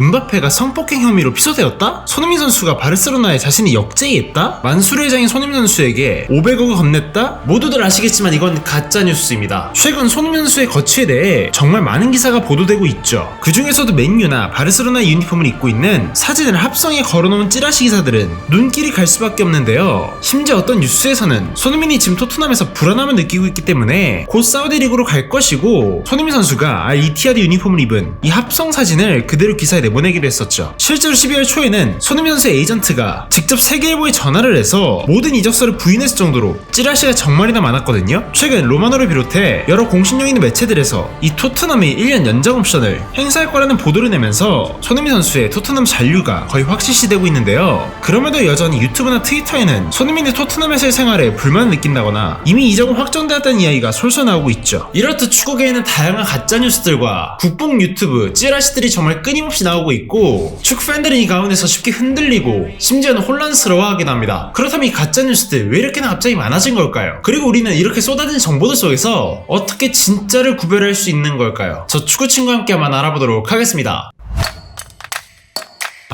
은바페가 성폭행 혐의로 피소되었다? 손흥민 선수가 바르셀로나에 자신이 역제의했다? 만수르회장이 손흥민 선수에게 500억을 건넸다? 모두들 아시겠지만 이건 가짜뉴스입니다. 최근 손흥민 선수의 거취에 대해 정말 많은 기사가 보도되고 있죠. 그 중에서도 맨유나 바르셀로나 유니폼을 입고 있는 사진을 합성해 걸어놓은 찌라시 기사들은 눈길이 갈 수밖에 없는데요. 심지어 어떤 뉴스에서는 손흥민이 지금 토트넘에서 불안함을 느끼고 있기 때문에 곧 사우디 리그로 갈 것이고 손흥민 선수가 알이티하드 유니폼을 입은 이 합성 사진을 그대로 기사에 내보내기로 했었죠. 실제로 12월 초에는 손흥민 선수의 에이전트가 직접 세계일보에 전화를 해서 모든 이적설을 부인했을 정도로 찌라시가 정말이나 많았거든요. 최근 로마노를 비롯해 여러 공신력 있는 매체들에서 이 토트넘이 1년 연장 옵션을 행사할 거라는 보도를 내면서 손흥민 선수의 토트넘 잔류가 거의 확실시되고 있는데요. 그럼에도 여전히 유튜브나 트위터에는 손흥민의 토트넘에서의 생활에 불만을 느낀다거나 이미 이적은 확정되었다는 이야기가 솔솔 나오고 있죠. 이렇듯 축구계에는 다양한 가짜뉴스들과 국뽕 유튜브 찌라시들이 정말 끊임없이 나오고 있고 축구 팬들은 이 가운데서 쉽게 흔들리고 심지어는 혼란스러워하긴 합니다. 그렇다면 이 가짜뉴스들 왜 이렇게나 갑자기 많아진 걸까요? 그리고 우리는 이렇게 쏟아진 정보들 속에서 어떻게 진짜를 구별할 수 있는 걸까요? 저 축구 친구와 함께 한번 알아보도록 하겠습니다.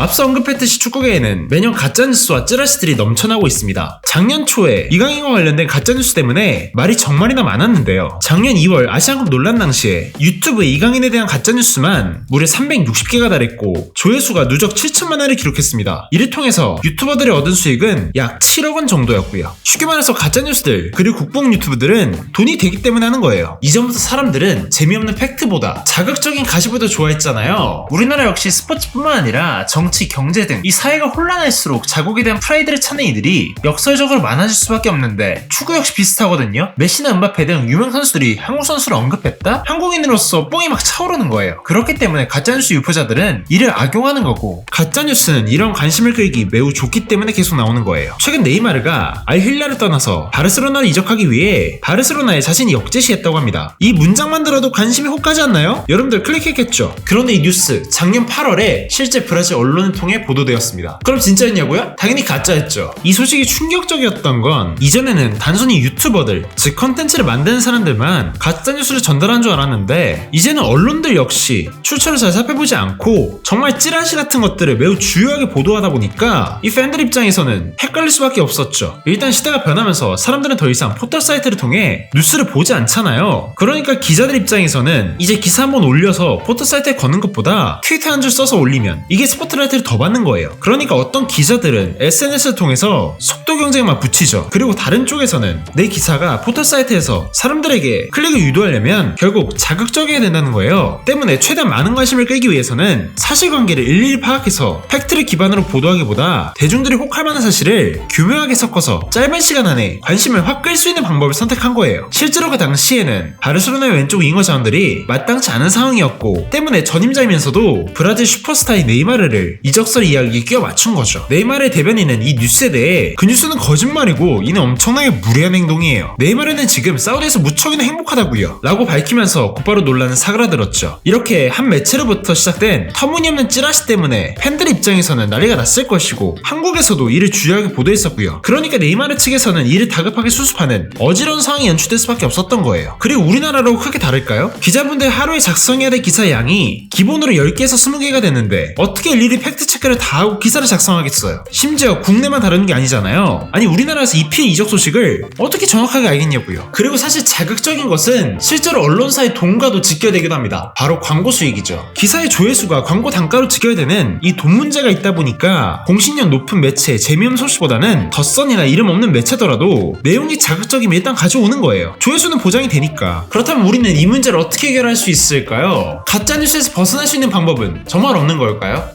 앞서 언급했듯이 축구계에는 매년 가짜뉴스와 찌라시들이 넘쳐나고 있습니다. 작년 초에 이강인과 관련된 가짜뉴스 때문에 말이 정말이나 많았는데요. 작년 2월 아시안컵 논란 당시에 유튜브에 이강인에 대한 가짜뉴스만 무려 360개가 달했고 조회수가 누적 7천만 회를 기록했습니다. 이를 통해서 유튜버들이 얻은 수익은 약 7억 원 정도였고요. 쉽게 말해서 가짜뉴스들 그리고 국뽕 유튜브들은 돈이 되기 때문에 하는 거예요. 이전부터 사람들은 재미없는 팩트보다 자극적인 가십을 더 좋아했잖아요. 우리나라 역시 스포츠뿐만 아니라 정치, 경제 등 이 사회가 혼란할수록 자국에 대한 프라이드를 찾는 이들이 역설적으로 많아질 수밖에 없는데 축구 역시 비슷하거든요. 메시나 은바페 등 유명 선수들이 한국 선수를 언급했다? 한국인으로서 뽕이 막 차오르는 거예요. 그렇기 때문에 가짜뉴스 유포자들은 이를 악용하는 거고 가짜뉴스는 이런 관심을 끌기 매우 좋기 때문에 계속 나오는 거예요. 최근 네이마르가 알힐랄을 떠나서 바르셀로나를 이적하기 위해 바르셀로나에 자신이 역제시했다고 합니다. 이 문장만 들어도 관심이 혹 가지 않나요? 여러분들 클릭했겠죠? 그런데 이 뉴스 작년 8월에 실제 브라질 언론을 통해 보도되었습니다. 그럼 진짜였냐고요? 당연히 가짜였죠. 이 소식이 충격적이었던 건 이전에는 단순히 유튜버들, 즉 컨텐츠를 만드는 사람들만 가짜뉴스를 전달한 줄 알았는데 이제는 언론들 역시 출처를 잘 살펴보지 않고 정말 찌라시 같은 것들을 매우 주요하게 보도하다 보니까 이 팬들 입장에서는 헷갈릴 수밖에 없었죠. 일단 시대가 변하면서 사람들은 더 이상 포털 사이트를 통해 뉴스를 보지 않잖아요. 그러니까 기자들 입장에서는 이제 기사 한번 올려서 포털 사이트에 거는 것보다 트위터 한 줄 써서 올리면 이게 스포트라이트를 더 받는 거예요. 그러니까 어떤 기자들은 SNS를 통해서 속도 경쟁만 붙이죠. 그리고 다른 쪽에서는 내 기사가 포털 사이트에서 사람들에게 클릭을 유도하려면 결국 자극적이어야 된다는 거예요. 때문에 최대한 많은 관심을 끌기 위해서는 사실관계를 일일이 파악해서 팩트를 기반으로 보도하기보다 대중들이 혹할 만한 사실을 교묘하게 섞어서 짧은 시간 안에 관심을 확 끌 수 있는 방법을 선택한 거예요. 실제로 그 당시에는 바르셀로나의 왼쪽 윙어 자원들이 마땅치 않은 상황이었고 때문에 전임자이면서도 브라질 슈퍼스타인 네이마르를 이적설 이야기에 끼워 맞춘 거죠. 네이마르의 대변인은 이 뉴스에 대해 그 뉴스는 거짓말이고 이는 엄청나게 무례한 행동이에요. 네이마르는 지금 사우디에서 무척이나 행복하다고요 라고 밝히면서 곧바로 논란은 사그라들었죠. 이렇게 한 매체로부터 시작된 터무니없는 찌라시 때문에 팬들 입장에서는 난리가 났을 것이고 한국에서도 이를 주요하게 보도했었고요. 그러니까 네이마르 측에서는 이를 다급하게 수습하는 어지러운 상황이 연출될 수밖에 없었던 거예요. 그리고 우리나라로 크게 다를까요? 기자분들 하루에 작성해야 될 기사 양이 기본으로 10개에서 20개가 되는데 어떻게 일일이 팩트체크를 다 하고 기사를 작성하겠어요. 심지어 국내만 다루는 게 아니잖아요. 아니 우리나라에서 EPL 이적 소식을 어떻게 정확하게 알겠냐고요. 그리고 사실 자극적인 것은 실제로 언론사의 돈과도 직결되기도 합니다. 바로 광고 수익이죠. 기사의 조회수가 광고 단가로 직결되는 이 돈 문제가 있다 보니까 공신력 높은 매체 재미없는 소식보다는 덧선이나 이름 없는 매체더라도 내용이 자극적이면 일단 가져오는 거예요. 조회수는 보장이 되니까. 그렇다면 우리는 이 문제를 어떻게 해결할 수 있을까요? 가짜뉴스에서 벗어날 수 있는 방법은 정말 없는 걸까요?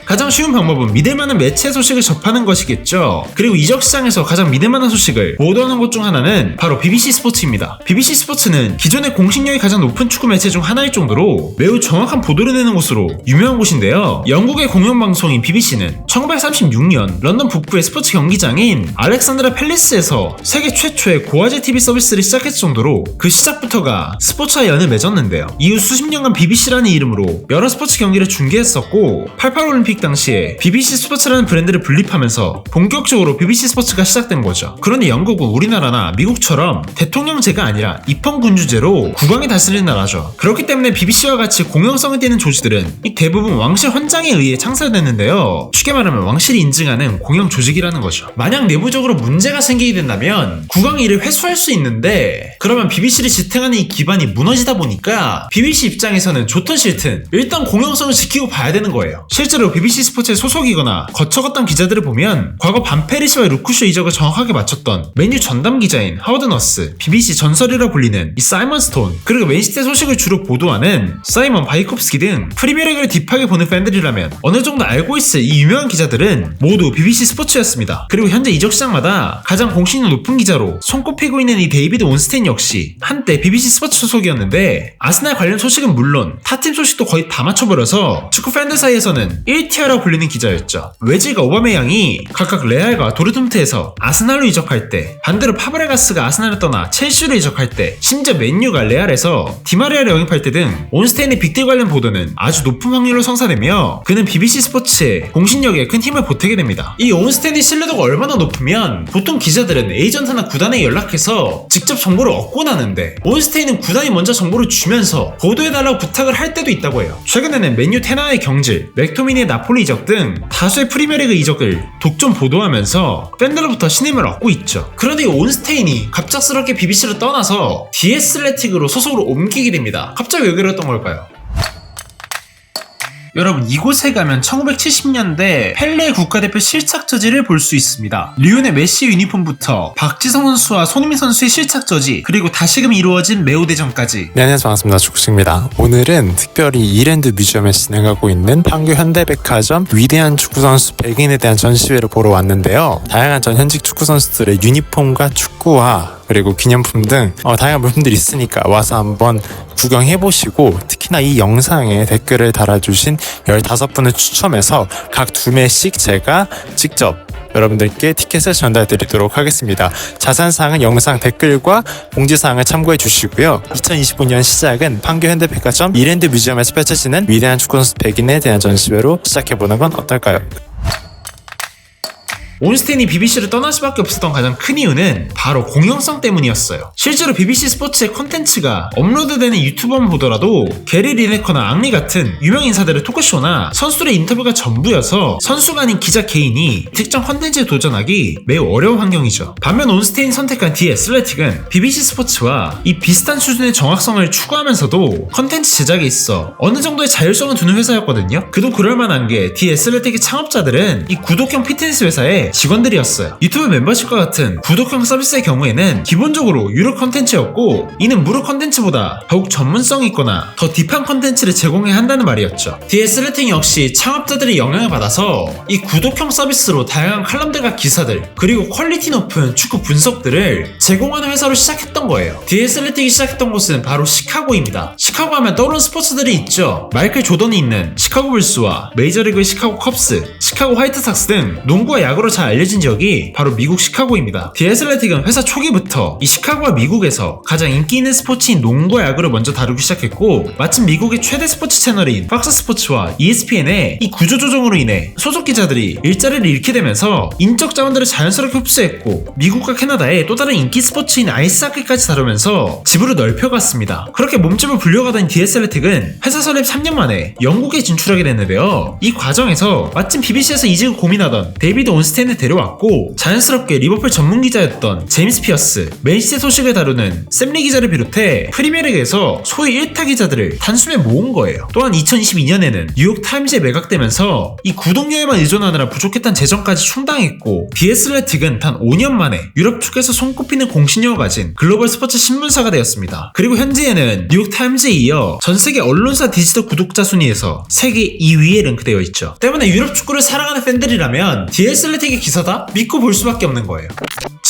가장 쉬운 방법은 믿을만한 매체 소식을 접하는 것이겠죠. 그리고 이적 시장에서 가장 믿을만한 소식을 보도하는 곳 중 하나는 바로 BBC 스포츠입니다. BBC 스포츠는 기존의 공식력이 가장 높은 축구 매체 중 하나일 정도로 매우 정확한 보도를 내는 곳으로 유명한 곳인데요. 영국의 공영방송인 BBC는 1936년 런던 북부의 스포츠 경기장인 알렉산드라 팰리스에서 세계 최초의 고화질 TV 서비스를 시작했을 정도로 그 시작부터가 스포츠와 연을 맺었는데요. 이후 수십 년간 BBC라는 이름으로 여러 스포츠 경기를 중계했었고 88 올림픽 올림픽 당시에 BBC 스포츠라는 브랜드를 분립하면서 본격적으로 BBC 스포츠가 시작된 거죠. 그런데 영국은 우리나라나 미국처럼 대통령제가 아니라 입헌군주제로 국왕이 다스리는 나라죠. 그렇기 때문에 BBC와 같이 공영성을 띠는 조직들은 대부분 왕실 헌장에 의해 창설됐는데요. 쉽게 말하면 왕실이 인증하는 공영 조직이라는 거죠. 만약 내부적으로 문제가 생기게 된다면 국왕이 이를 회수할 수 있는데, 그러면 BBC를 지탱하는 이 기반이 무너지다 보니까 BBC 입장에서는 좋든 싫든 일단 공영성을 지키고 봐야 되는 거예요. 실제로 BBC 스포츠에 소속이거나 거쳐갔던 기자들을 보면 과거 반페리시와 루크쇼 이적을 정확하게 맞췄던 맨유 전담 기자인 하워드 너스, BBC 전설이라 불리는 이 사이먼 스톤, 그리고 맨시티 소식을 주로 보도하는 사이먼 바이콥스키 등 프리미어리그를 딥하게 보는 팬들이라면 어느 정도 알고 있을 이 유명한 기자들은 모두 BBC 스포츠였습니다. 그리고 현재 이적 시장마다 가장 공신력 높은 기자로 손꼽히고 있는 이 데이비드 온스테인 역시 한때 BBC 스포츠 소속이었는데, 아스날 관련 소식은 물론 타팀 소식도 거의 다 맞춰버려서 축구 팬들 사이에서는 1티어라고 불리는 기자였죠. 외질과 오바메양이 각각 레알과 도르트문트에서 아스날로 이적할 때, 반대로 파브레가스가 아스날을 떠나 첼시로 이적할 때, 심지어 맨유가 레알에서 디마리아를 영입할 때 등 온스테인의 빅딜 관련 보도는 아주 높은 확률로 성사되며 그는 BBC 스포츠의 공신력에 큰 힘을 보태게 됩니다. 이 온스테인의 신뢰도가 얼마나 높으면 보통 기자들은 에이전트나 구단에 연락해서 직접 정보를 얻고 나는데, 온스테인은 구단이 먼저 정보를 주면서 보도해달라고 부탁을 할 때도 있다고 해요. 최근에는 맨유 테나의 경질, 맥토미니의 나폴리 이적 등 다수의 프리미어리그 이적을 독점 보도하면서 팬들로부터 신임을 얻고 있죠. 그런데 이 온스테인이 갑작스럽게 BBC를 떠나서 디애슬레틱으로 소속으로 옮기게 됩니다. 갑자기 왜 그랬던 걸까요? 여러분, 이곳에 가면 1970년대 펠레 국가대표 실착저지를 볼 수 있습니다. 리오넬 메시 유니폼부터 박지성 선수와 손흥민 선수의 실착저지, 그리고 다시금 이루어진 메오대전까지. 네, 안녕하세요. 반갑습니다. 축구입니다. 오늘은 특별히 이랜드 뮤지엄에 진행하고 있는 판교 현대백화점 위대한 축구선수 100인에 대한 전시회를 보러 왔는데요. 다양한 전 현직 축구선수들의 유니폼과 축구화, 그리고 기념품 등 다양한 물품들이 있으니까 와서 한번 구경해보시고, 특히나 이 영상에 댓글을 달아주신 15분을 추첨해서 각 2매씩 제가 직접 여러분들께 티켓을 전달드리도록 하겠습니다. 자세한 사항은 영상 댓글과 공지사항을 참고해 주시고요. 2025년 시작은 판교 현대백화점 이랜드 뮤지엄에서 펼쳐지는 위대한 축구선수 100인에 대한 전시회로 시작해보는 건 어떨까요? 온스테인이 BBC를 떠날 수밖에 없었던 가장 큰 이유는 바로 공영성 때문이었어요. 실제로 BBC 스포츠의 콘텐츠가 업로드되는 유튜브만 보더라도 게리 리네커나 앙리 같은 유명 인사들의 토크쇼나 선수들의 인터뷰가 전부여서 선수가 아닌 기자 개인이 특정 콘텐츠에 도전하기 매우 어려운 환경이죠. 반면 온스테인이 선택한 디 애슬레틱은 BBC 스포츠와 이 비슷한 수준의 정확성을 추구하면서도 콘텐츠 제작에 있어 어느 정도의 자율성을 두는 회사였거든요. 그도 그럴만한 게 디 애슬레틱의 창업자들은 이 구독형 피트니스 회사의 직원들이었어요. 유튜브 멤버십과 같은 구독형 서비스의 경우에는 기본적으로 유료 컨텐츠였고, 이는 무료 컨텐츠보다 더욱 전문성이 있거나 더 딥한 컨텐츠를 제공해야 한다는 말이었죠. 디 애슬레틱 역시 창업자들의 영향을 받아서 이 구독형 서비스로 다양한 칼럼들과 기사들, 그리고 퀄리티 높은 축구 분석들을 제공하는 회사로 시작했던 거예요. 디 애슬레틱이 시작했던 곳은 바로 시카고입니다. 시카고 하면 떠오르는 스포츠들이 있죠. 마이클 조던이 있는 시카고 불스와 메이저리그의 시카고 컵스, 시카고 화이트삭스 등 농구와 야구로 잘 알려진 지역이 바로 미국 시카고입니다. 디 애슬레틱은 회사 초기부터 이 시카고와 미국에서 가장 인기 있는 스포츠인 농구와 야구를 먼저 다루기 시작했고, 마침 미국의 최대 스포츠 채널인 팍스 스포츠와 ESPN의 이 구조조정으로 인해 소속 기자들이 일자리를 잃게 되면서 인적 자원들을 자연스럽게 흡수했고, 미국과 캐나다의 또 다른 인기 스포츠인 아이스하키까지 다루면서 지부를 넓혀갔습니다. 그렇게 몸집을 불려가던 디 애슬레틱은 회사 설립 3년 만에 영국에 진출하게 됐는데요. 이 과정에서 마침 BBC에서 이직을 고민하던 데이비드 온스테인을 데려왔고, 자연스럽게 리버풀 전문 기자였던 제임스 피어스, 맨시티 소식을 다루는 샘리 기자를 비롯해 프리미어리그에서 소위 1타 기자들을 단숨에 모은 거예요. 또한 2022년에는 뉴욕 타임즈에 매각되면서 이 구독료에만 의존하느라 부족했던 재정까지 충당했고, 디 애슬레틱은 단 5년 만에 유럽 축구에서 손꼽히는 공신력을 가진 글로벌 스포츠 신문사가 되었습니다. 그리고 현재에는 뉴욕 타임즈에 이어 전 세계 언론사 디지털 구독자 순위에서 세계 2위에 랭크되어 있죠. 때문에 유럽 축구를 사랑하는 팬들이라면 디 애슬레틱의 기사다? 믿고 볼 수밖에 없는 거예요.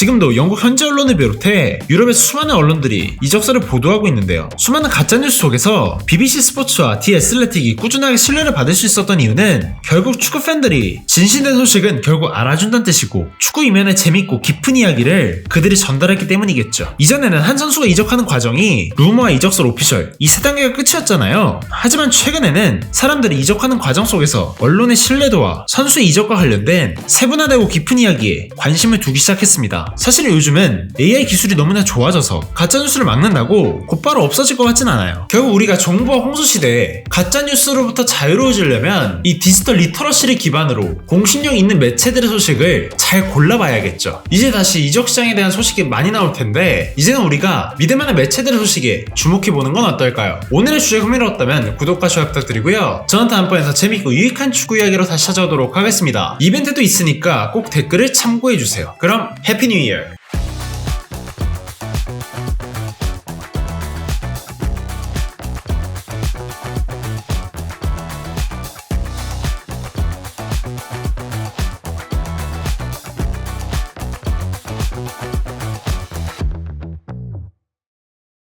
지금도 영국 현지 언론을 비롯해 유럽의 수많은 언론들이 이적설을 보도하고 있는데요. 수많은 가짜뉴스 속에서 BBC 스포츠와 디 애슬레틱이 꾸준하게 신뢰를 받을 수 있었던 이유는 결국 축구 팬들이 진실된 소식은 결국 알아준다는 뜻이고 축구 이면의 재밌고 깊은 이야기를 그들이 전달했기 때문이겠죠. 이전에는 한 선수가 이적하는 과정이 루머와 이적설 오피셜 이 세 단계가 끝이었잖아요. 하지만 최근에는 사람들이 이적하는 과정 속에서 언론의 신뢰도와 선수의 이적과 관련된 세분화되고 깊은 이야기에 관심을 두기 시작했습니다. 사실 요즘은 AI 기술이 너무나 좋아져서 가짜뉴스를 막는다고 곧바로 없어질 것 같진 않아요. 결국 우리가 정보와 홍수 시대에 가짜뉴스로부터 자유로워지려면 이 디지털 리터러시를 기반으로 공신력 있는 매체들의 소식을 잘 골라봐야겠죠. 이제 다시 이적 시장에 대한 소식이 많이 나올 텐데 이제는 우리가 믿을만한 매체들의 소식에 주목해보는 건 어떨까요? 오늘의 주제가 흥미로웠다면 구독과 좋아요 부탁드리고요. 저는 다음번에서 재밌고 유익한 축구 이야기로 다시 찾아오도록 하겠습니다. 이벤트도 있으니까 꼭 댓글을 참고해주세요. 그럼 해피 뉴 이어!